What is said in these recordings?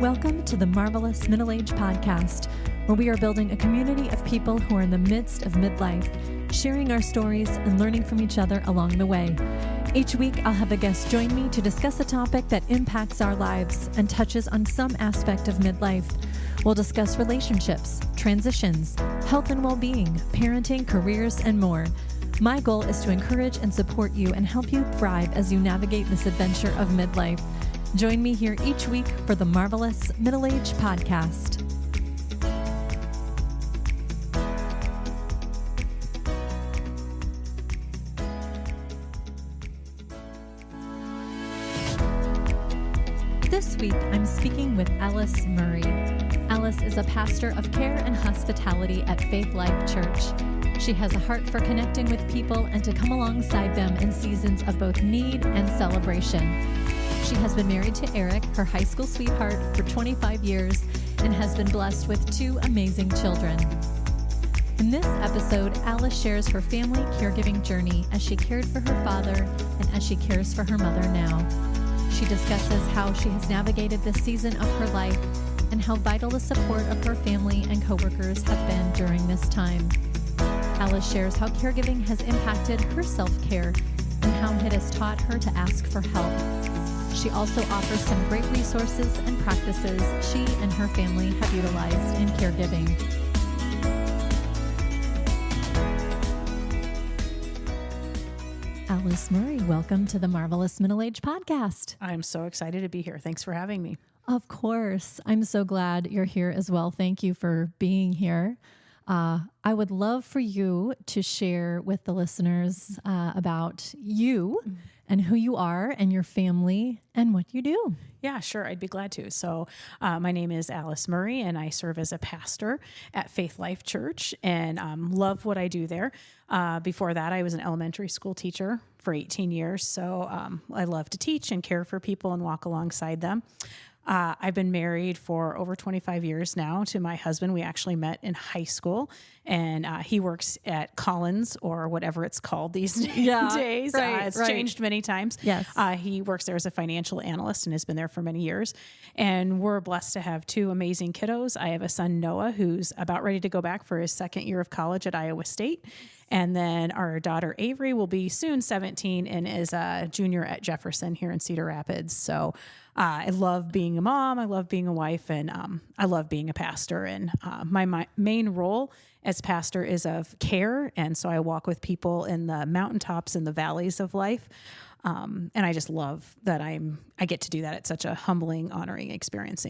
Welcome to the Marvelous Middle Age Podcast, where we are building a community of people who are in the midst of midlife, sharing our stories and learning from each other along the way. Each week, I'll have a guest join me to discuss a topic that impacts our lives and touches on some aspect of midlife. We'll discuss relationships, transitions, health and well-being, parenting, careers, and more. My goal is to encourage and support you and help you thrive as you navigate this adventure of midlife. Join me here each week for the Marvelous Middle Age Podcast. This week, I'm speaking with Alice Murray. Alice is a pastor of care and hospitality at Faith Life Church. She has a heart for connecting with people and to come alongside them in seasons of both need and celebration. She has been married to Erik, her high school sweetheart, for 25 years and has been blessed with 2 amazing children. In this episode, Alice shares her family caregiving journey as she cared for her father and as she cares for her mother now. She discusses how she has navigated this season of her life and how vital the support of her family and coworkers have been during this time. Alice shares how caregiving has impacted her self-care and how it has taught her to ask for help. She also offers some great resources and practices she and her family have utilized in caregiving. Alice Murray, welcome to the Marvelous Middle Age Podcast. I'm so excited to be here. Thanks for having me. Of course. I'm so glad you're here as well. Thank you for being here. I would love for you to share with the listeners about you and who you are and your family and what you do. Yeah, sure. I'd be glad to. So my name is Alice Murray, and I serve as a pastor at Faith Life Church and love what I do there. Before that, I was an elementary school teacher for 18 years. So I love to teach and care for people and walk alongside them. I've been married for over 25 years now to my husband. We actually met in high school, and he works at Collins or whatever it's called these days. It's changed many times. Yes. He works there as a financial analyst and has been there for many years. And we're blessed to have 2 amazing kiddos. I have a son, Noah, who's about ready to go back for his 2nd year of college at Iowa State. And then our daughter, Avery, will be soon 17 and is a junior at Jefferson here in Cedar Rapids. So I love being a mom, I love being a wife, and I love being a pastor. And my main role as pastor is of care. And so I walk with people in the mountaintops and the valleys of life. And I just love that I get to do that. It's such a humbling, honoring experience.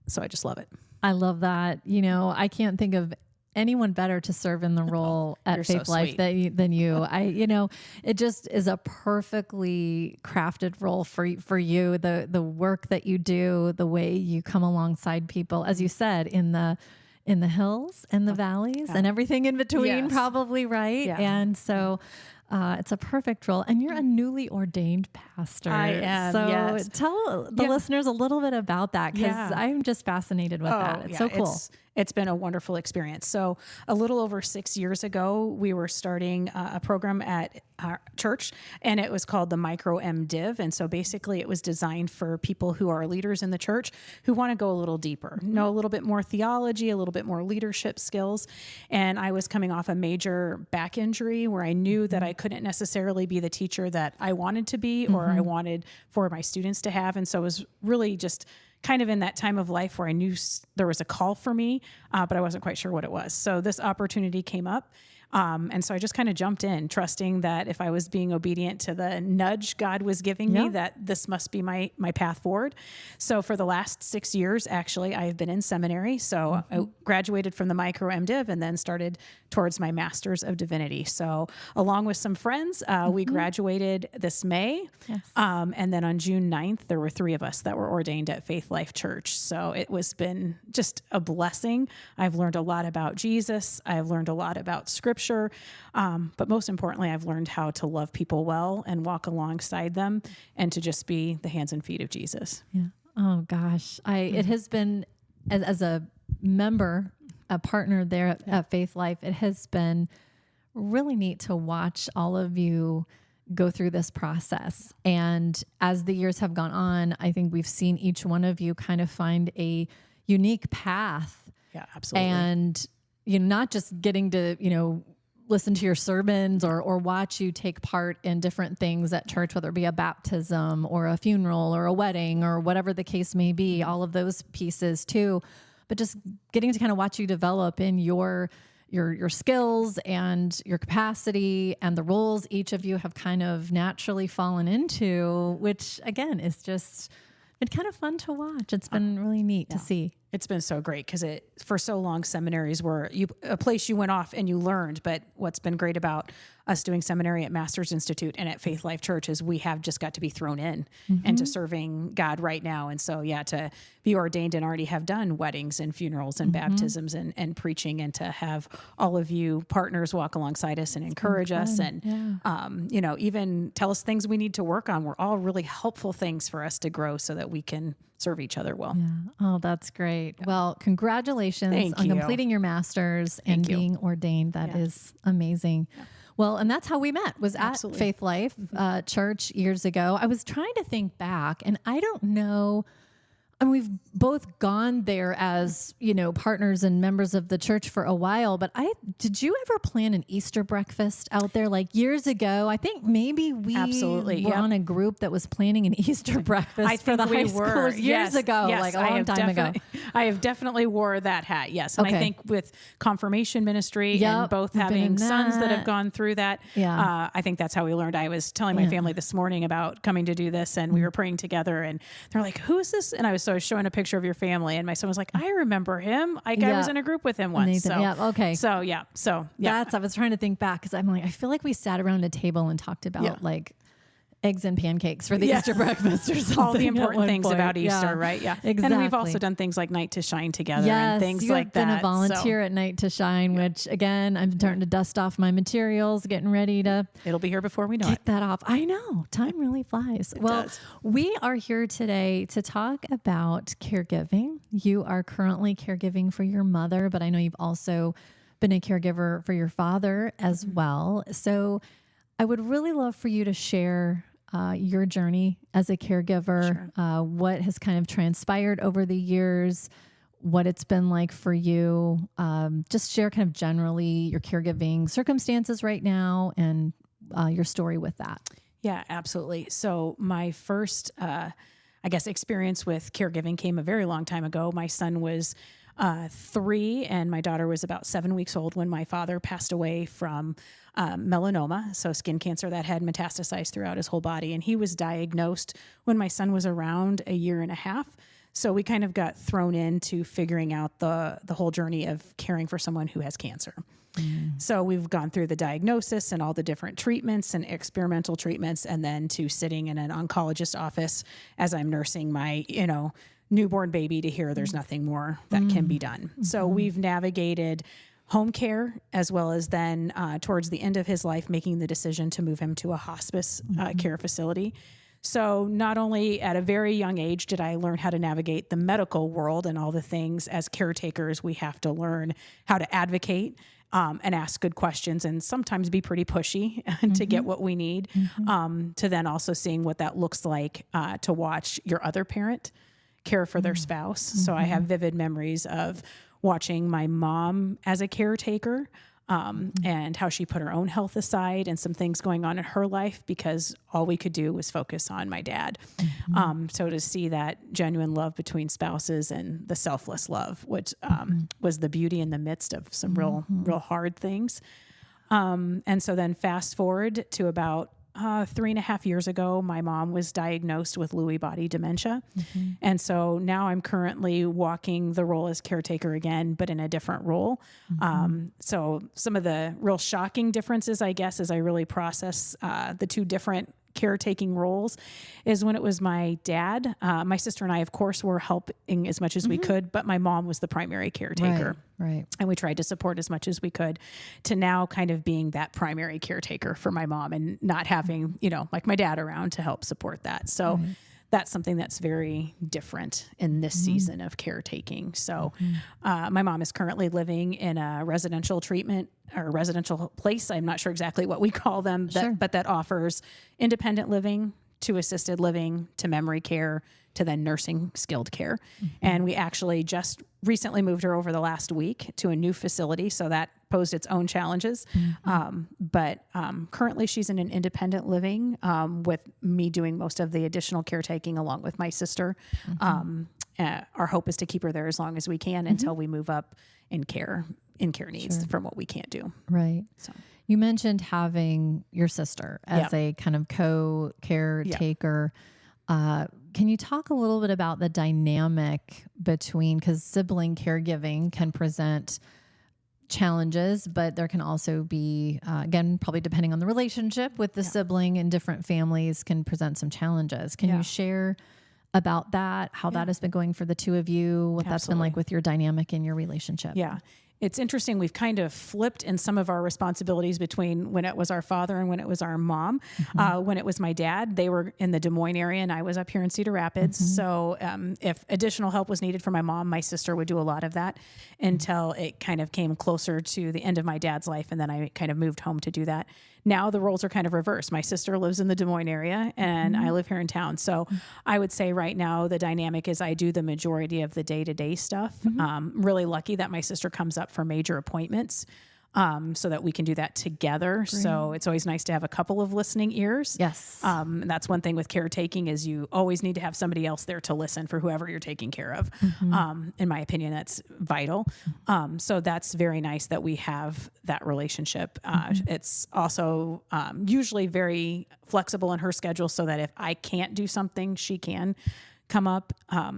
So I just love it. I love that. You know, I can't think of anyone better to serve in the role at Faith Life than you. It just is a perfectly crafted role for you. The work that you do, the way you come alongside people, as you said, in the hills and the valleys and everything in between, probably, right? Yeah. And so it's a perfect role. And you're a newly ordained pastor. I am, so yes. Tell the listeners a little bit about that, because I'm just fascinated with that. It's so cool. It's been a wonderful experience. So a little over 6 years ago, we were starting a program at our church, and it was called the Micro MDiv. And so basically it was designed for people who are leaders in the church who want to go a little deeper, know a little bit more theology, a little bit more leadership skills. And I was coming off a major back injury where I knew that I couldn't necessarily be the teacher that I wanted to be or I wanted for my students to have. And so it was really just kind of in that time of life where I knew there was a call for me, but I wasn't quite sure what it was. So this opportunity came up. And so I just kind of jumped in, trusting that if I was being obedient to the nudge God was giving me, that this must be my path forward. So for the last 6 years, actually, I've been in seminary. So I graduated from the Micro MDiv and then started towards my Master's of Divinity. So along with some friends, we graduated this May. Yes. And then on June 9th, there were 3 of us that were ordained at Faith Life Church. So it was been just a blessing. I've learned a lot about Jesus. I've learned a lot about Scripture. But most importantly, I've learned how to love people well and walk alongside them and to just be the hands and feet of Jesus. Yeah. Oh gosh. It has been as a member, a partner there at Faith Life, it has been really neat to watch all of you go through this process. And as the years have gone on, I think we've seen each one of you kind of find a unique path. Yeah, absolutely. And, not just getting to, listen to your sermons or watch you take part in different things at church, whether it be a baptism or a funeral or a wedding or whatever the case may be, all of those pieces too, but just getting to kind of watch you develop in your skills and your capacity and the roles each of you have kind of naturally fallen into, which again is just been kind of fun to watch. It's been really neat to see. It's been so great because for so long seminaries were a place you went off and you learned. But what's been great about us doing seminary at Masters Institute and at Faith Life Church is we have just got to be thrown in into serving God right now. And so, to be ordained and already have done weddings and funerals and baptisms and preaching, and to have all of you partners walk alongside us and encourage us and, even tell us things we need to work on. We're all really helpful things for us to grow so that we can serve each other well. Yeah. Oh, that's great. Yeah. Well, congratulations on completing your master's and being ordained. That is amazing. Yeah. Well, and that's how we met, was at Faith Life Church years ago. I was trying to think back, and I don't know. I mean, we've both gone there as, partners and members of the church for a while, but did you ever plan an Easter breakfast out there like years ago? I think maybe we were on a group that was planning an Easter breakfast for the high schoolers years ago, like a long time ago. I have definitely wore that hat. Yes. And I think with confirmation ministry and both having sons that have gone through that, I think that's how we learned. I was telling my family this morning about coming to do this, and we were praying together, and they're like, who is this? And I was showing a picture of your family, and my son was like, I remember him. I was in a group with him once. So, I was trying to think back because I'm like, I feel like we sat around a table and talked about like eggs and pancakes for the Easter breakfast or something. All the important things about Easter, right? Yeah, exactly. And we've also done things like Night to Shine together and things like that. I've been a volunteer at Night to Shine, which again, I'm starting to dust off my materials, getting ready to. It'll be here before we know it. That off. I know. Time really flies. It does. We are here today to talk about caregiving. You are currently caregiving for your mother, but I know you've also been a caregiver for your father as well. So I would really love for you to share your journey as a caregiver, what has kind of transpired over the years, what it's been like for you. Just share kind of generally your caregiving circumstances right now and your story with that. Yeah, absolutely. So my first, experience with caregiving came a very long time ago. My son was 3 and my daughter was about 7 weeks old when my father passed away from melanoma, so skin cancer that had metastasized throughout his whole body. And he was diagnosed when my son was around a year and a half. So we kind of got thrown into figuring out the whole journey of caring for someone who has cancer. So we've gone through the diagnosis and all the different treatments and experimental treatments, and then to sitting in an oncologist office as I'm nursing my, newborn baby to hear there's nothing more that can be done. So we've navigated home care, as well as then towards the end of his life, making the decision to move him to a hospice care facility. So not only at a very young age did I learn how to navigate the medical world and all the things as caretakers, we have to learn how to advocate and ask good questions and sometimes be pretty pushy to get what we need, to then also seeing what that looks like to watch your other parent care for their spouse. So I have vivid memories of watching my mom as a caretaker and how she put her own health aside and some things going on in her life because all we could do was focus on my dad. So to see that genuine love between spouses and the selfless love, which was the beauty in the midst of some real hard things. And so then fast forward to about 3.5 years ago, my mom was diagnosed with Lewy body dementia. And so now I'm currently walking the role as caretaker again, but in a different role. So some of the real shocking differences, I guess, as I really process the two different caretaking roles is when it was my dad. My sister and I, of course, were helping as much as we could, but my mom was the primary caretaker. Right. And we tried to support as much as we could, to now kind of being that primary caretaker for my mom and not having, like my dad around to help support that. So that's something that's very different in this season of caretaking. So my mom is currently living in a residential treatment or residential place. I'm not sure exactly what we call them, but that offers independent living to assisted living to memory care to then nursing skilled care. And we actually just recently moved her over the last week to a new facility. So that posed its own challenges. But currently she's in an independent living with me doing most of the additional caretaking along with my sister. Our hope is to keep her there as long as we can until we move up in care needs from what we can't do. Right. So you mentioned having your sister as a kind of co-caretaker. Can you talk a little bit about the dynamic between, because sibling caregiving can present challenges, but there can also be, again, probably depending on the relationship with the sibling in different families can present some challenges. Can you share about that, how that has been going for the two of you, what that's been like with your dynamic in your relationship? Yeah. It's interesting. We've kind of flipped in some of our responsibilities between when it was our father and when it was our mom. When it was my dad, they were in the Des Moines area and I was up here in Cedar Rapids. So if additional help was needed for my mom, my sister would do a lot of that until it kind of came closer to the end of my dad's life. And then I kind of moved home to do that. Now the roles are kind of reversed. My sister lives in the Des Moines area and I live here in town. So I would say right now the dynamic is I do the majority of the day-to-day stuff. Really lucky that my sister comes up for major appointments so that we can do that together. Great. So it's always nice to have a couple of listening ears. Yes. And that's one thing with caretaking is you always need to have somebody else there to listen for whoever you're taking care of. In my opinion, that's vital. So that's very nice that we have that relationship. It's also usually very flexible in her schedule so that if I can't do something, she can come up.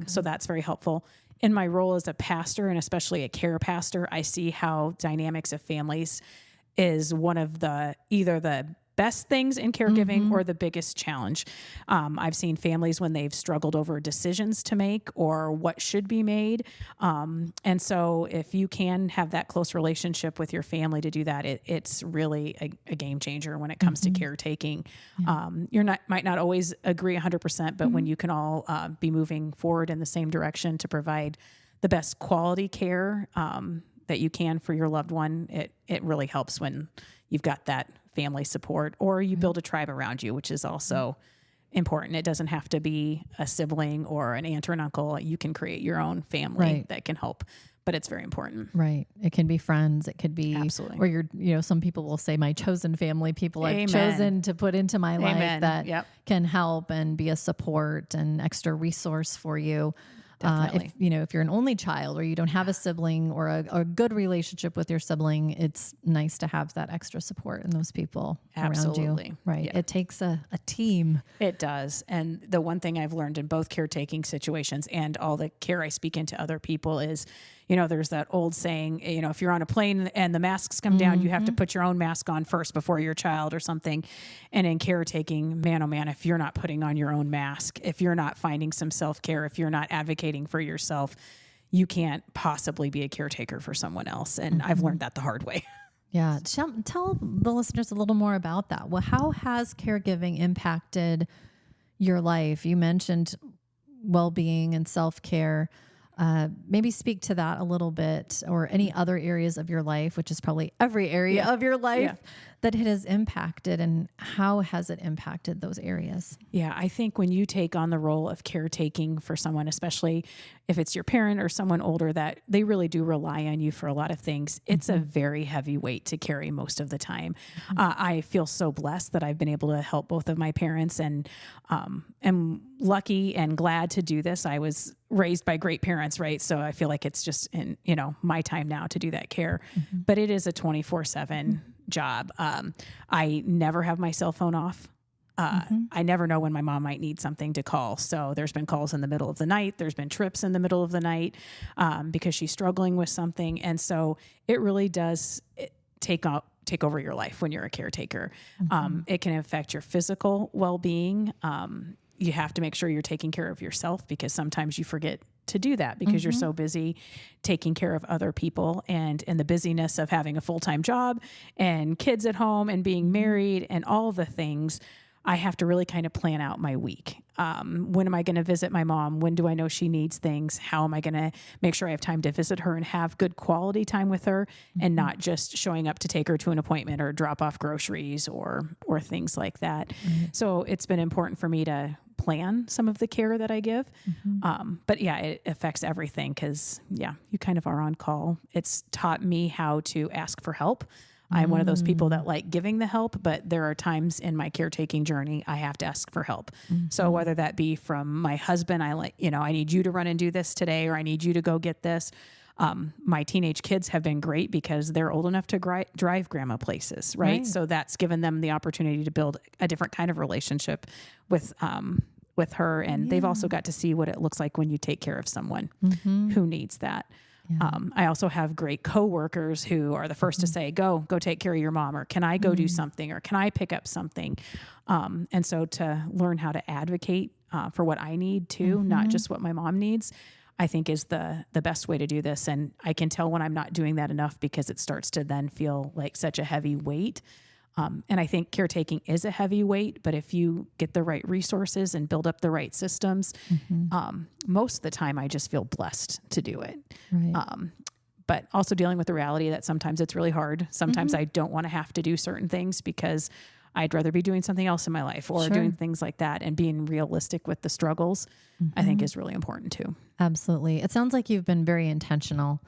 So that's very helpful. In my role as a pastor and especially a care pastor, I see how dynamics of families is one of the either the best things in caregiving or the biggest challenge. I've seen families when they've struggled over decisions to make or what should be made. And so if you can have that close relationship with your family to do that, it's really a game changer when it comes to caretaking. Might not always agree 100%, but when you can all be moving forward in the same direction to provide the best quality care that you can for your loved one, it really helps when you've got that family support, or you build a tribe around you, which is also important. It doesn't have to be a sibling or an aunt or an uncle. You can create your own family that can help, but it's very important. Right. It can be friends. It could be, or some people will say my chosen family, people I've chosen to put into my life that can help and be a support and extra resource for you. If you're an only child or you don't have a sibling or a good relationship with your sibling, it's nice to have that extra support and those people around you. Right. Yeah. It takes a team. It does. And the one thing I've learned in both caretaking situations and all the care I speak into other people is, there's that old saying, if you're on a plane and the masks come down, you have to put your own mask on first before your child or something. And in caretaking, man, oh man, if you're not putting on your own mask, if you're not finding some self-care, if you're not advocating for yourself, you can't possibly be a caretaker for someone else. And I've learned that the hard way. Yeah. Tell the listeners a little more about that. Well, how has caregiving impacted your life? You mentioned well-being and self-care. Maybe speak to that a little bit, or any other areas of your life, which is probably every area of your life that it has impacted, and how has it impacted those areas? Yeah, I think when you take on the role of caretaking for someone, especially if it's your parent or someone older that they really do rely on you for a lot of things, it's a very heavy weight to carry most of the time. I feel so blessed that I've been able to help both of my parents, and am lucky and glad to do this. I was raised by great parents, right? So I feel like it's just in, my time now to do that care, but it is a 24/7 job. I never have my cell phone off. I never know when my mom might need something to call. So there's been calls in the middle of the night. There's been trips in the middle of the night because she's struggling with something. And so it really does take over your life when you're a caretaker. It can affect your physical well-being. You have to make sure you're taking care of yourself, because sometimes you forget to do that because you're so busy taking care of other people, and in the busyness of having a full-time job and kids at home and being married and all the things, I have to really kind of plan out my week. When am I going to visit my mom? When do I know she needs things? How am I going to make sure I have time to visit her and have good quality time with her and not just showing up to take her to an appointment or drop off groceries or things like that. So it's been important for me to plan some of the care that I give. But yeah, it affects everything because you kind of are on call. It's taught me how to ask for help. I'm one of those people that like giving the help, but there are times in my caretaking journey, I have to ask for help. So whether that be from my husband, I need you to run and do this today, or I need you to go get this. My teenage kids have been great because they're old enough to drive grandma places, right? So that's given them the opportunity to build a different kind of relationship with her. And they've also got to see what it looks like when you take care of someone who needs that. I also have great coworkers who are the first to say, go take care of your mom, or can I go do something, or can I pick up something? And so to learn how to advocate for what I need too, not just what my mom needs, I think is the best way to do this. And I can tell when I'm not doing that enough because it starts to then feel like such a heavy weight. And I think caretaking is a heavy weight, but if you get the right resources and build up the right systems, most of the time I just feel blessed to do it. But also dealing with the reality that sometimes it's really hard. Sometimes I don't want to have to do certain things because I'd rather be doing something else in my life or doing things like that, and being realistic with the struggles, I think is really important too. Absolutely. It sounds like you've been very intentional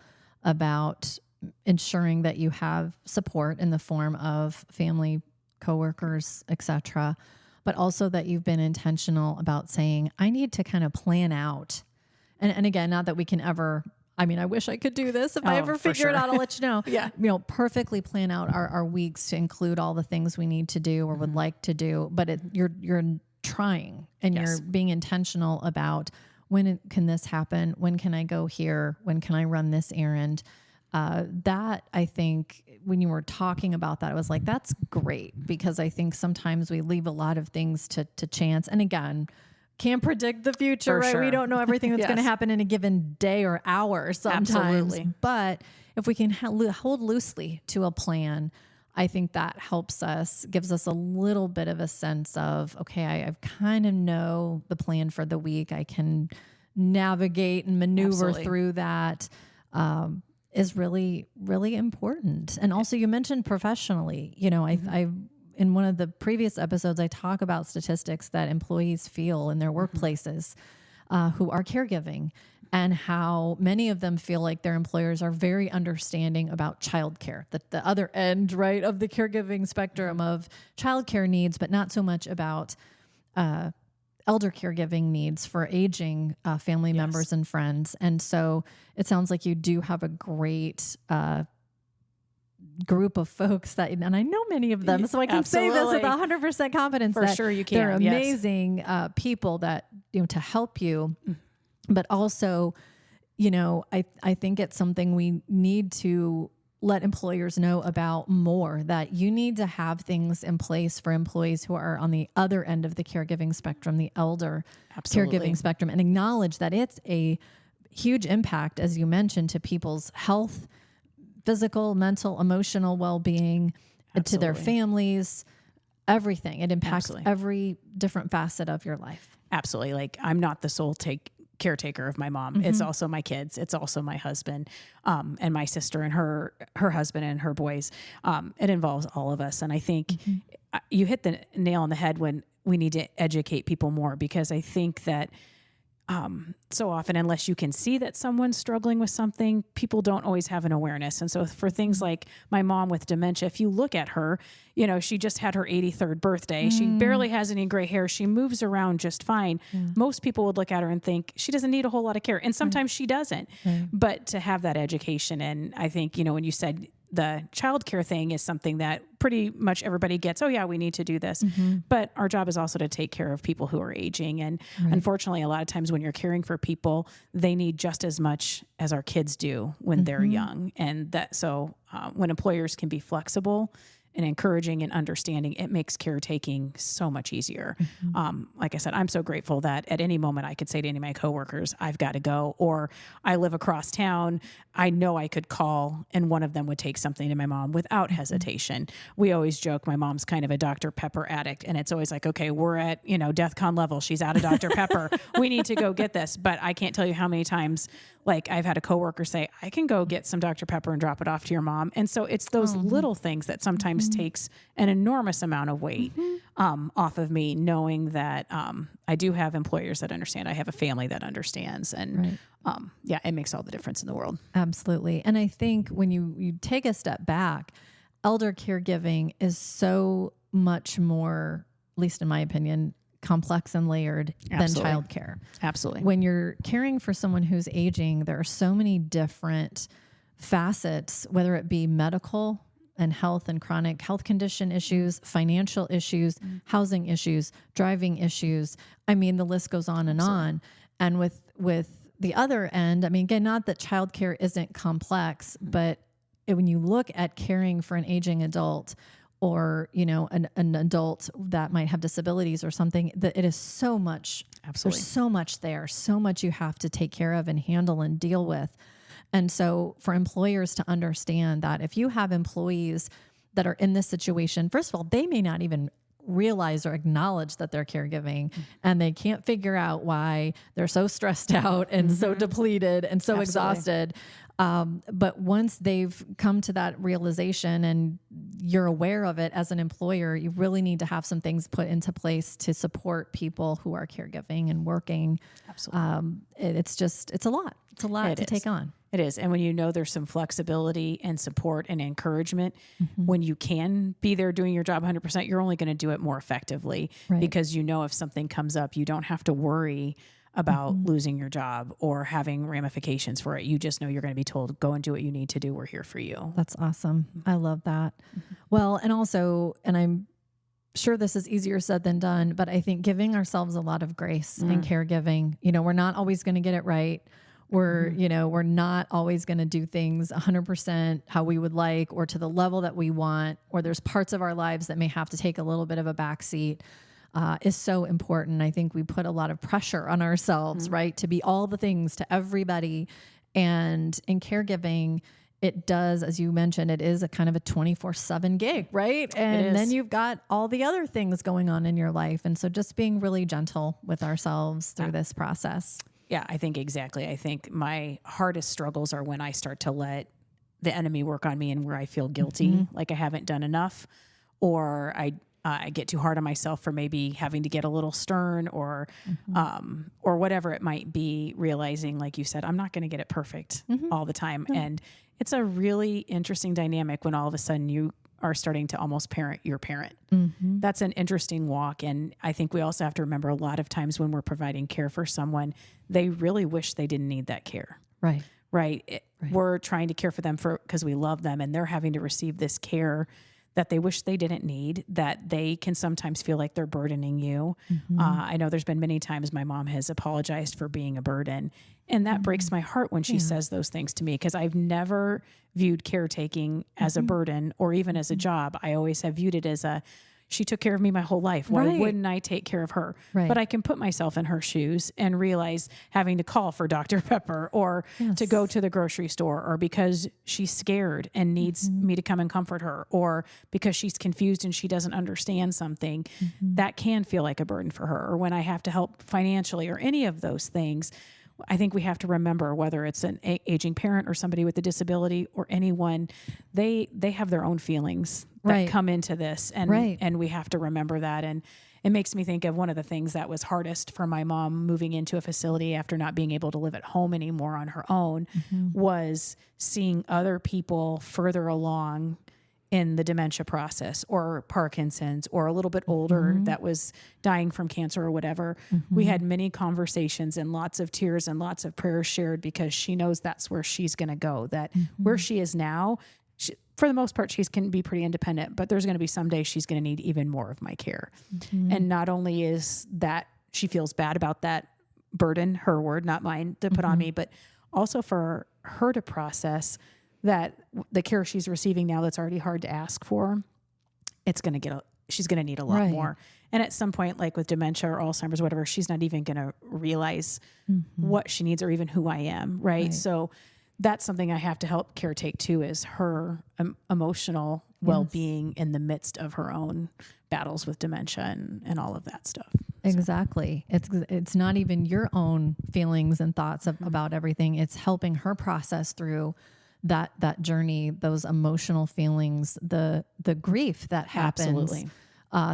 about ensuring that you have support in the form of family, coworkers, etc., but also that you've been intentional about saying, I need to kind of plan out. And again, not that we can ever, I wish I could do this. If I ever figure it out, I'll let you know. Perfectly plan out our weeks to include all the things we need to do or would like to do, but you're trying and you're being intentional about when can this happen? When can I go here? When can I run this errand? That I think when you were talking about that, I was like, that's great, because I think sometimes we leave a lot of things to chance. And again, can't predict the future, right? We don't know everything that's going to happen in a given day or hour sometimes. Absolutely. But if we can hold loosely to a plan, I think that helps us, gives us a little bit of a sense of, okay, I kind of know the plan for the week. I can navigate and maneuver through that. Is really, really important. And also you mentioned professionally, I in one of the previous episodes, I talk about statistics that employees feel in their workplaces who are caregiving, and how many of them feel like their employers are very understanding about childcare, the other end, right, of the caregiving spectrum of childcare needs, but not so much about elder caregiving needs for aging family members and friends. And so it sounds like you do have a great group of folks that, and I know many of them, so I can say this with 100% confidence for sure you can. They're amazing people that, to help you. But also, I think it's something we need to let employers know about more, that you need to have things in place for employees who are on the other end of the caregiving spectrum, the elder caregiving spectrum, and acknowledge that it's a huge impact, as you mentioned, to people's health, physical, mental, emotional well-being, to their families, everything. It impacts every different facet of your life. Absolutely. Like, I'm not the sole caretaker of my mom. It's also my kids. It's also my husband, and my sister and her husband and her boys. It involves all of us. And I think you hit the nail on the head when we need to educate people more, because I think that so often, unless you can see that someone's struggling with something, people don't always have an awareness. And so for things like my mom with dementia, if you look at her, she just had her 83rd birthday. She barely has any gray hair. She moves around just fine. Most people would look at her and think she doesn't need a whole lot of care. And sometimes she doesn't. But to have that education, and I think, when you said the childcare thing is something that pretty much everybody gets. Oh yeah, we need to do this. But our job is also to take care of people who are aging. And unfortunately, a lot of times when you're caring for people, they need just as much as our kids do when they're young. And that, so when employers can be flexible and encouraging and understanding, it makes caretaking so much easier. Like I said, I'm so grateful that at any moment I could say to any of my coworkers, I've got to go, or I live across town. I know I could call and one of them would take something to my mom without hesitation. We always joke, my mom's kind of a Dr. Pepper addict, and it's always like, okay, we're at, DEFCON level. She's out of Dr. Pepper. We need to go get this. But I can't tell you how many times, like, I've had a coworker say, I can go get some Dr. Pepper and drop it off to your mom. And so it's those little things that sometimes takes an enormous amount of weight off of me, knowing that I do have employers that understand. I have a family that understands. And it makes all the difference in the world. Absolutely. And I think when you take a step back, elder caregiving is so much more, at least in my opinion, complex and layered than childcare. Absolutely. When you're caring for someone who's aging, there are so many different facets, whether it be medical and health and chronic health condition issues, financial issues, housing issues, driving issues. I mean, the list goes on and on. And with the other end, I mean, again, not that childcare isn't complex, but when you look at caring for an aging adult, or, an adult that might have disabilities or something, that it is so much. Absolutely. There's so much there, so much you have to take care of and handle and deal with. And so for employers to understand that if you have employees that are in this situation, first of all, they may not even realize or acknowledge that they're caregiving, and they can't figure out why they're so stressed out and so depleted and so exhausted. But once they've come to that realization and you're aware of it as an employer, you really need to have some things put into place to support people who are caregiving and working. Absolutely. It's a lot. It's a lot to take on. It is. And when there's some flexibility and support and encouragement, when you can be there doing your job 100%, you're only going to do it more effectively because if something comes up, you don't have to worry about losing your job or having ramifications for it. You just know you're going to be told, go and do what you need to do. We're here for you. That's awesome. I love that. Well, and also, and I'm sure this is easier said than done, but I think giving ourselves a lot of grace in caregiving, we're not always going to get it right. We're not always going to do things 100% how we would like or to the level that we want, or there's parts of our lives that may have to take a little bit of a backseat. Is so important. I think we put a lot of pressure on ourselves, right, to be all the things to everybody. And in caregiving, it does, as you mentioned, it is a kind of a 24/7 gig, right? And then you've got all the other things going on in your life. And so just being really gentle with ourselves through this process. Yeah, I think exactly. I think my hardest struggles are when I start to let the enemy work on me and where I feel guilty, like I haven't done enough, or I get too hard on myself for maybe having to get a little stern or whatever it might be, realizing, like you said, I'm not going to get it perfect all the time. And it's a really interesting dynamic when all of a sudden you are starting to almost parent your parent. That's an interesting walk. And I think we also have to remember a lot of times when we're providing care for someone, they really wish they didn't need that care. Right. We're trying to care for them because we love them, and they're having to receive this care that they wish they didn't need, that they can sometimes feel like they're burdening you. I know there's been many times my mom has apologized for being a burden, and that breaks my heart when she says those things to me, because I've never viewed caretaking as a burden or even as a job. I always have viewed it as she took care of me my whole life. Why wouldn't I take care of her? But I can put myself in her shoes and realize having to call for Dr. Pepper or to go to the grocery store, or because she's scared and needs me to come and comfort her, or because she's confused and she doesn't understand something, that can feel like a burden for her. Or when I have to help financially or any of those things, I think we have to remember, whether it's an aging parent or somebody with a disability or anyone, they have their own feelings that come into this. And we have to remember that. And it makes me think of one of the things that was hardest for my mom moving into a facility after not being able to live at home anymore on her own, was seeing other people further along in the dementia process, or Parkinson's, or a little bit older that was dying from cancer or whatever. We had many conversations and lots of tears and lots of prayers shared, because she knows that's where she's going to go, that where she is now, for the most part, she can be pretty independent, but there's going to be some days she's going to need even more of my care. And not only is that she feels bad about that burden, her word, not mine, to put on me, but also for her to process that the care she's receiving now, that's already hard to ask for, she's going to need a lot Right. more. And at some point, like with dementia or Alzheimer's, whatever, she's not even going to realize what she needs or even who I am. Right. So that's something I have to help caretake too, is her emotional well-being in the midst of her own battles with dementia and all of that stuff. Exactly. It's not even your own feelings and thoughts about everything. It's helping her process through that journey, those emotional feelings, the grief that happens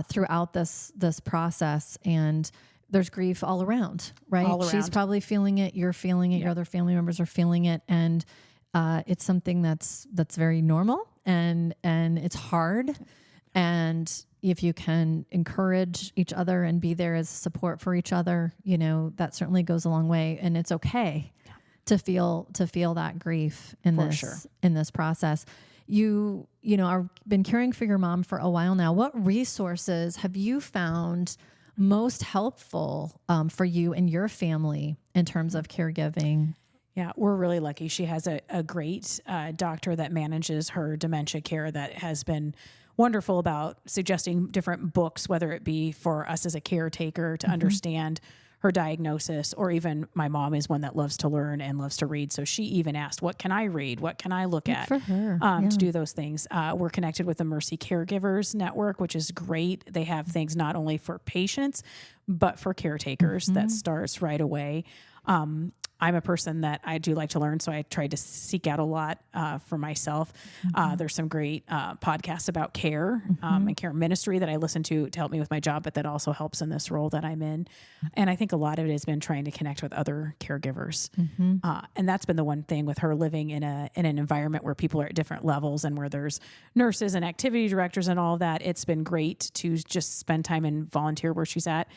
throughout this process. And there's grief all around, right? All around. She's probably feeling it. You're feeling it. Your other family members are feeling it. And it's something that's very normal and it's hard. And if you can encourage each other and be there as support for each other, that certainly goes a long way. And it's okay to feel that grief in this process. You are been caring for your mom for a while now. What resources have you found most helpful for you and your family in terms of caregiving? Yeah, we're really lucky. She has a great doctor that manages her dementia care that has been wonderful about suggesting different books, whether it be for us as a caretaker to understand her diagnosis, or even my mom is one that loves to learn and loves to read. So she even asked, what can I read? What can I look at for her. To do those things? We're connected with the Mercy Caregivers Network, which is great. They have things not only for patients, but for caretakers that starts right away. I'm a person that I do like to learn, so I tried to seek out a lot for myself. There's some great podcasts about care and care ministry that I listen to help me with my job, but that also helps in this role that I'm in. And I think a lot of it has been trying to connect with other caregivers. And that's been the one thing with her living in an environment where people are at different levels and where there's nurses and activity directors and all of that. It's been great to just spend time and volunteer where she's at.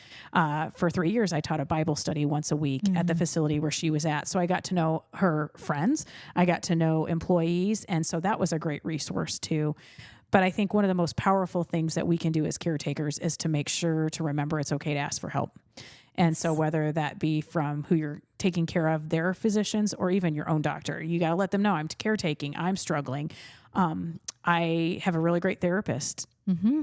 For 3 years, I taught a Bible study once a week at the facility where she was at. So I got to know her friends. I got to know employees. And so that was a great resource too. But I think one of the most powerful things that we can do as caretakers is to make sure to remember it's okay to ask for help. And so whether that be from who you're taking care of, their physicians, or even your own doctor, you got to let them know I'm caretaking, I'm struggling. I have a really great therapist.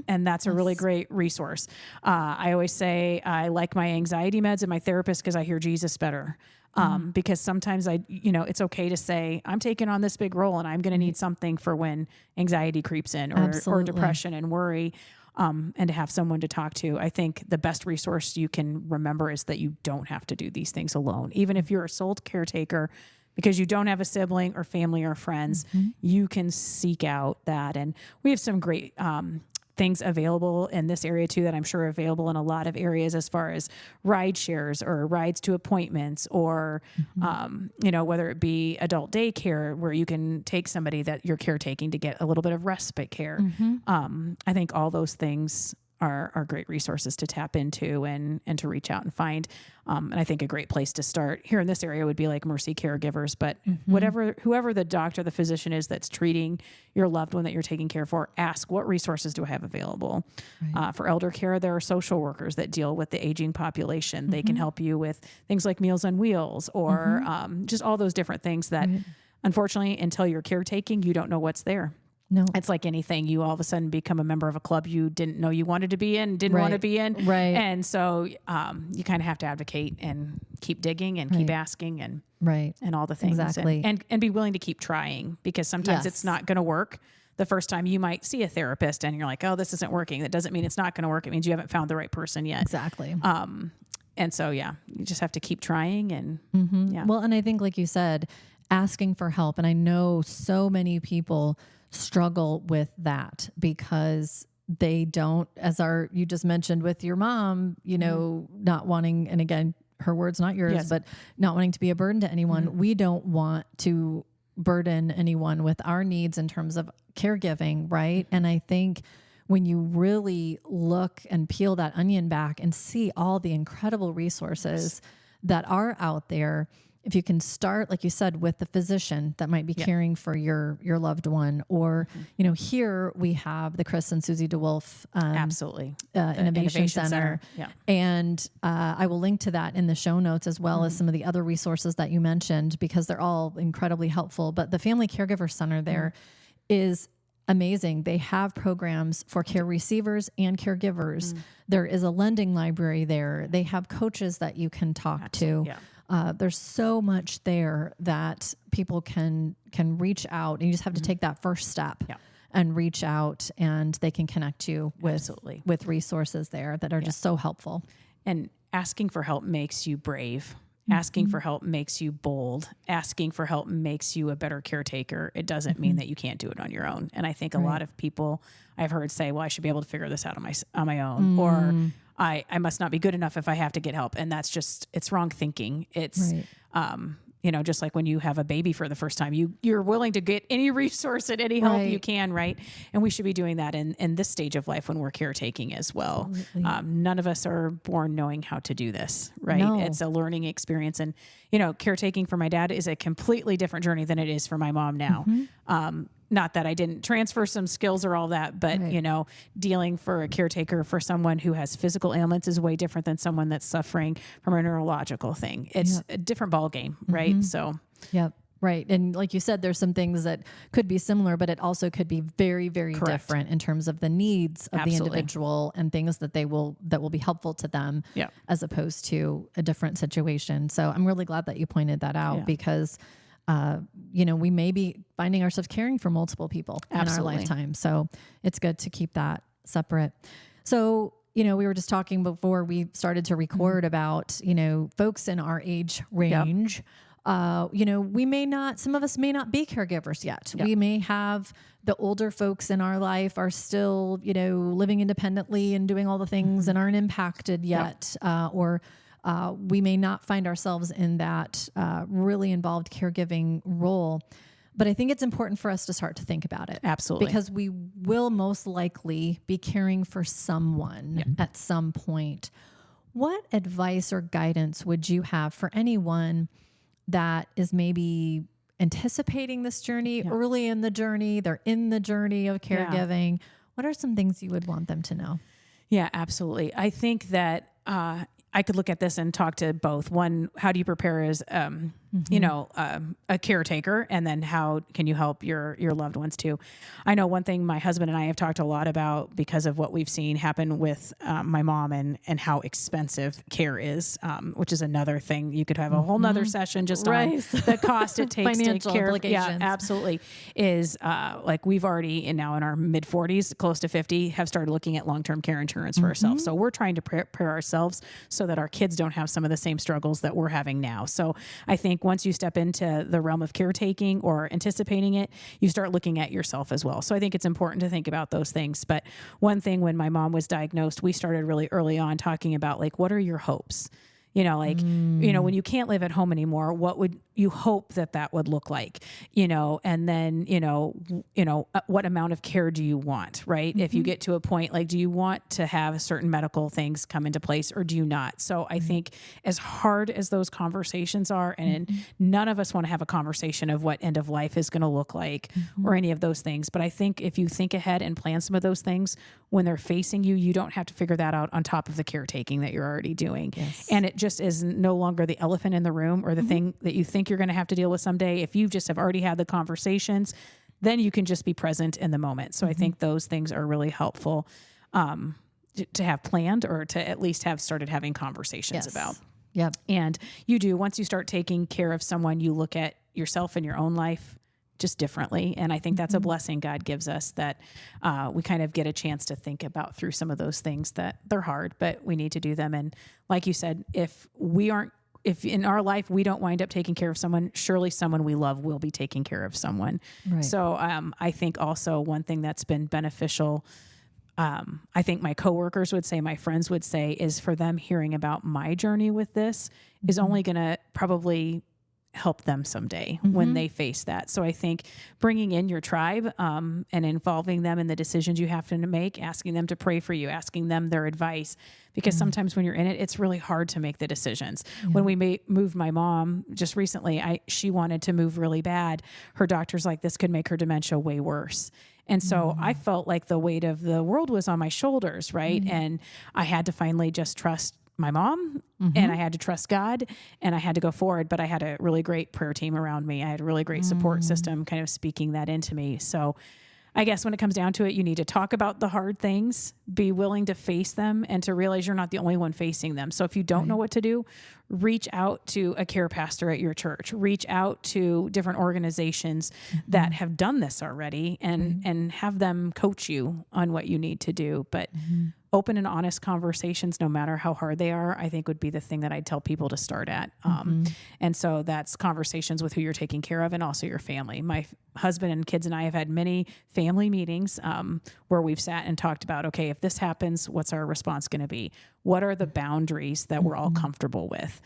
And that's a really great resource. I always say I like my anxiety meds and my therapist because I hear Jesus better. Because sometimes it's okay to say I'm taking on this big role and I'm going to need something for when anxiety creeps in or depression and worry. And to have someone to talk to. I think the best resource you can remember is that you don't have to do these things alone. Even if you're a sole caretaker, because you don't have a sibling or family or friends, you can seek out that. And we have some great things available in this area too that I'm sure are available in a lot of areas as far as ride shares or rides to appointments or, whether it be adult daycare where you can take somebody that you're caretaking to get a little bit of respite care. I think all those things are great resources to tap into and to reach out and find. And I think a great place to start here in this area would be like Mercy Caregivers, but whoever the doctor, the physician is that's treating your loved one that you're taking care for, ask what resources do I have available? For elder care, there are social workers that deal with the aging population. They can help you with things like Meals on Wheels or just all those different things that unfortunately, until you're caretaking, you don't know what's there. No, it's like anything. You all of a sudden become a member of a club you didn't know you wanted to be in, didn't want to be in. Right. And so you kind of have to advocate and keep digging and keep asking and all the things. Exactly. And be willing to keep trying because sometimes it's not going to work. The first time you might see a therapist and you're like, oh, this isn't working. That doesn't mean it's not going to work. It means you haven't found the right person yet. Exactly. And so, you just have to keep trying and Well, and I think like you said, asking for help. And I know so many people struggle with that because they don't, you just mentioned with your mom, not wanting, and again, her words, not yours, but not wanting to be a burden to anyone. We don't want to burden anyone with our needs in terms of caregiving. Right. And I think when you really look and peel that onion back and see all the incredible resources that are out there, if you can start, like you said, with the physician that might be caring for your loved one, or, here we have the Chris and Susie DeWolf Innovation Center. Yeah. And I will link to that in the show notes as well as some of the other resources that you mentioned, because they're all incredibly helpful. But the Family Caregiver Center there is amazing. They have programs for care receivers and caregivers. There is a lending library there. They have coaches that you can talk to. Yeah. There's so much there that people can reach out, and you just have to take that first step and reach out, and they can connect you with resources there that are just so helpful. And asking for help makes you brave. Asking for help makes you bold. Asking for help makes you a better caretaker. It doesn't mean that you can't do it on your own. And I think a lot of people I've heard say, well, I should be able to figure this out on my own, or I must not be good enough if I have to get help. And that's just, it's wrong thinking. It's, just like when you have a baby for the first time, you're willing to get any resource and any help you can, right? And we should be doing that in this stage of life when we're caretaking as well. None of us are born knowing how to do this, right? No. It's a learning experience. And, caretaking for my dad is a completely different journey than it is for my mom now. Not that I didn't transfer some skills or all that, but, dealing for a caretaker for someone who has physical ailments is way different than someone that's suffering from a neurological thing. It's a different ball game, right? So, right. And like you said, there's some things that could be similar, but it also could be very, very different in terms of the needs of the individual and things that will be helpful to them as opposed to a different situation. So I'm really glad that you pointed that out because we may be finding ourselves caring for multiple people in our lifetime. So it's good to keep that separate. So, we were just talking before we started to record about, folks in our age range. Some of us may not be caregivers yet. We may have the older folks in our life are still, living independently and doing all the things and aren't impacted yet. Or we may not find ourselves in that really involved caregiving role. But I think it's important for us to start to think about it. Absolutely. Because we will most likely be caring for someone at some point. What advice or guidance would you have for anyone that is maybe anticipating this journey early in the journey? They're in the journey of caregiving. What are some things you would want them to know? Yeah, absolutely. I think that I could look at this and talk to both. One, how do you prepare as, a caretaker? And then how can you help your loved ones too? I know one thing my husband and I have talked a lot about because of what we've seen happen with my mom and how expensive care is, which is another thing. You could have a whole nother session just on the cost it takes Financial to care. implications. Yeah, absolutely. Is like we've already now in our mid 40s, close to 50, have started looking at long-term care insurance for ourselves. So we're trying to prepare ourselves so that our kids don't have some of the same struggles that we're having now. So I think once you step into the realm of caretaking or anticipating it, you start looking at yourself as well. So I think it's important to think about those things. But one thing, when my mom was diagnosed, we started really early on talking about what are your hopes? When you can't live at home anymore, what would you hope that would look like? And then, what amount of care do you want, right? If you get to a point, do you want to have certain medical things come into place or do you not? So I think as hard as those conversations are, and none of us want to have a conversation of what end of life is going to look like or any of those things. But I think if you think ahead and plan some of those things, when they're facing you, you don't have to figure that out on top of the caretaking that you're already doing. Yes. And it just is no longer the elephant in the room or the thing that you think you're going to have to deal with someday. If you just have already had the conversations, then you can just be present in the moment. So I think those things are really helpful to have planned or to at least have started having conversations about. Yep. And you do, once you start taking care of someone, you look at yourself and your own life just differently. And I think that's a blessing God gives us, that we kind of get a chance to think about through some of those things that they're hard, but we need to do them. And like you said, if in our life we don't wind up taking care of someone, surely someone we love will be taking care of someone. Right. So I think also one thing that's been beneficial, I think my coworkers would say, my friends would say, is for them hearing about my journey with this is only going to probably help them someday when they face that. So I think bringing in your tribe and involving them in the decisions you have to make, asking them to pray for you, asking them their advice, because sometimes when you're in it, it's really hard to make the decisions. When we moved my mom just recently, she wanted to move really bad. Her doctor's like, this could make her dementia way worse. And so I felt like the weight of the world was on my shoulders, right? And I had to finally just trust my mom and I had to trust God and I had to go forward, but I had a really great prayer team around me. I had a really great support system kind of speaking that into me. So I guess when it comes down to it, you need to talk about the hard things, be willing to face them, and to realize you're not the only one facing them. So if you don't know what to do, reach out to a care pastor at your church, reach out to different organizations that have done this already, and have them coach you on what you need to do. But open and honest conversations, no matter how hard they are, I think would be the thing that I'd tell people to start at. And so that's conversations with who you're taking care of and also your family. My husband and kids and I have had many family meetings where we've sat and talked about, okay, if this happens, what's our response going to be? What are the boundaries that we're all comfortable with?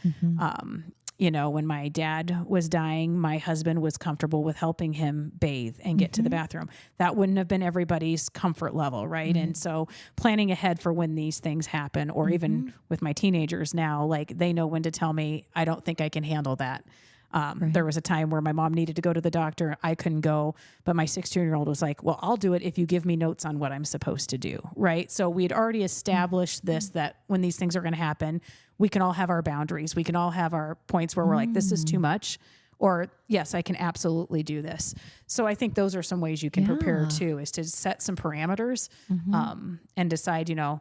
You know, when my dad was dying, my husband was comfortable with helping him bathe and get to the bathroom. That wouldn't have been everybody's comfort level, right? And so planning ahead for when these things happen, or even with my teenagers now, like they know when to tell me, I don't think I can handle that. There was a time where my mom needed to go to the doctor. I couldn't go, but my 16-year-old was like, well, I'll do it if you give me notes on what I'm supposed to do. Right. So we had already established this, that when these things are going to happen, we can all have our boundaries. We can all have our points where we're like, this is too much, or yes, I can absolutely do this. So I think those are some ways you can prepare too, is to set some parameters, and decide, you know,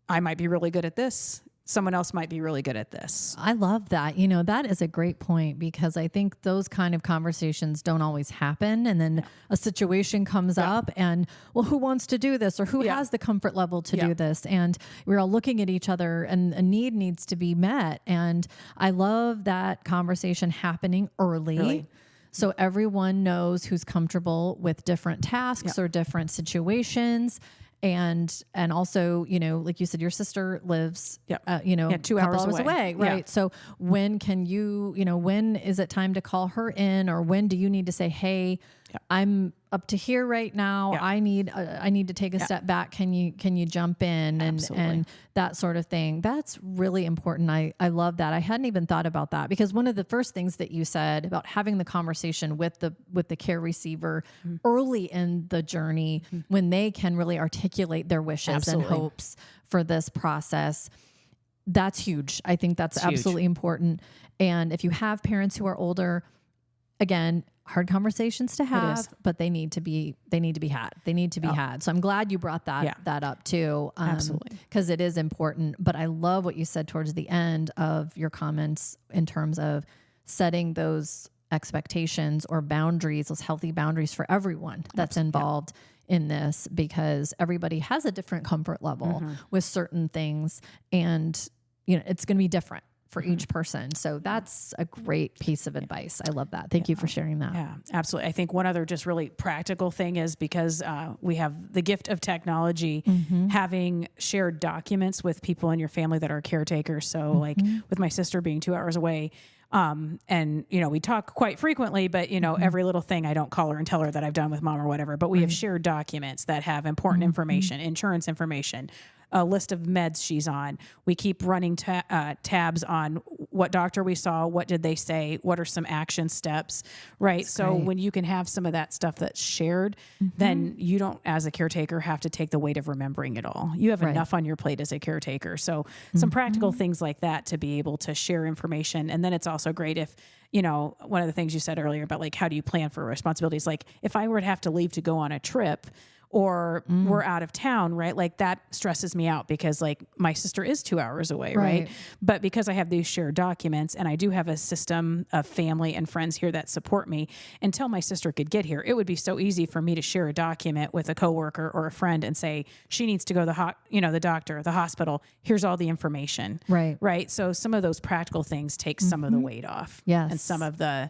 I might be really good at this. Someone else might be really good at this. I love that. You know, that is a great point, because I think those kind of conversations don't always happen. And then a situation comes up and, well, who wants to do this, or who has the comfort level to do this? And we're all looking at each other, and a need needs to be met. And I love that conversation happening early. So everyone knows who's comfortable with different tasks or different situations. And also, you know, like you said, your sister lives, you know, 2 hours away, right? Yeah. So when can you, you know, when is it time to call her in, or when do you need to say, hey, I'm up to here right now. I need to take a step back. Can you jump in and that sort of thing? That's really important. I love that. I hadn't even thought about that, because one of the first things that you said about having the conversation with the care receiver early in the journey, when they can really articulate their wishes and hopes for this process, that's huge. I think that's absolutely important. And if you have parents who are older, again, hard conversations to have, but they need to be had. They need to be had. So I'm glad you brought that up too. Absolutely. Because it is important. But I love what you said towards the end of your comments in terms of setting those expectations or boundaries, those healthy boundaries for everyone that's involved in this, because everybody has a different comfort level with certain things, and you know, it's going to be different for each person. So that's a great piece of advice. I love that. Thank you for sharing that. Yeah, absolutely. I think one other just really practical thing is, because we have the gift of technology, having shared documents with people in your family that are caretakers. So like with my sister being 2 hours away, and you know, we talk quite frequently, but you know, every little thing I don't call her and tell her that I've done with mom or whatever, but we have shared documents that have important information, insurance information, a list of meds she's on. We keep running tabs on what doctor we saw, what did they say, what are some action steps, right? That's so great. When you can have some of that stuff that's shared, then you don't, as a caretaker, have to take the weight of remembering it all. You have enough on your plate as a caretaker. So some practical things like that to be able to share information. And then it's also great if, you know, one of the things you said earlier about like, how do you plan for responsibilities? Like if I were to have to leave to go on a trip, or we're out of town, right? Like that stresses me out, because like my sister is 2 hours away, right? But because I have these shared documents, and I do have a system of family and friends here that support me, until my sister could get here, it would be so easy for me to share a document with a coworker or a friend and say, she needs to go to the doctor, the hospital. Here's all the information. Right. So some of those practical things take some of the weight off. And some of the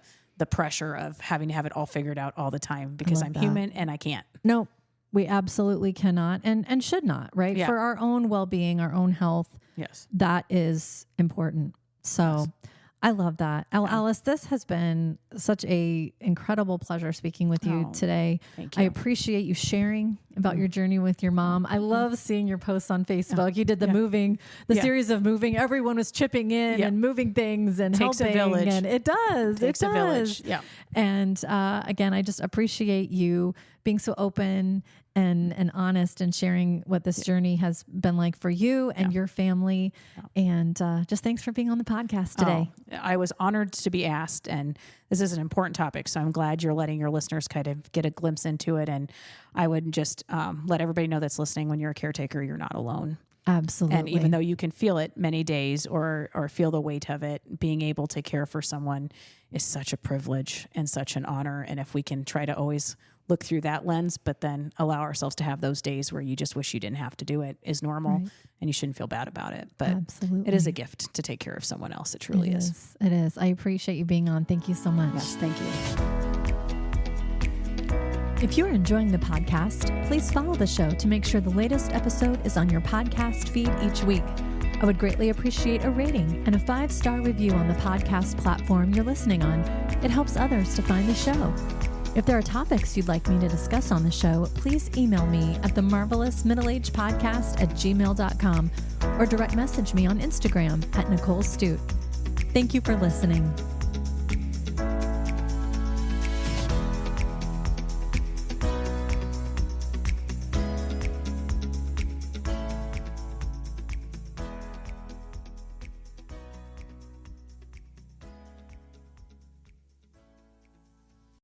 pressure of having to have it all figured out all the time, because I'm human and I can't. No. We absolutely cannot and should not, right? For our own well-being, our own health. That is important. So I love that. Alice, this has been such a incredible pleasure speaking with you today. Thank you. I appreciate you sharing about your journey with your mom. I love seeing your posts on Facebook. You did the series of moving. Everyone was chipping in and moving things and Takes helping. A village. And it does. Takes a village. And again, I just appreciate you being so open and honest and sharing what this journey has been like for you and your family. And just thanks for being on the podcast today. I was honored to be asked, and this is an important topic. So I'm glad you're letting your listeners kind of get a glimpse into it. And I would just let everybody know that's listening, when you're a caretaker, you're not alone. Absolutely. And even though you can feel it many days or feel the weight of it, being able to care for someone is such a privilege and such an honor. And if we can try to always look through that lens, but then allow ourselves to have those days where you just wish you didn't have to do it, is normal, and you shouldn't feel bad about it. But Absolutely. It is a gift to take care of someone else. It truly is. It is. I appreciate you being on. Thank you so much. Yes, thank you. If you're enjoying the podcast, please follow the show to make sure the latest episode is on your podcast feed each week. I would greatly appreciate a rating and a 5-star review on the podcast platform you're listening on. It helps others to find the show. If there are topics you'd like me to discuss on the show, please email me at themarvelousmiddleagepodcast@gmail.com or direct message me on Instagram at Nicole Stute. Thank you for listening.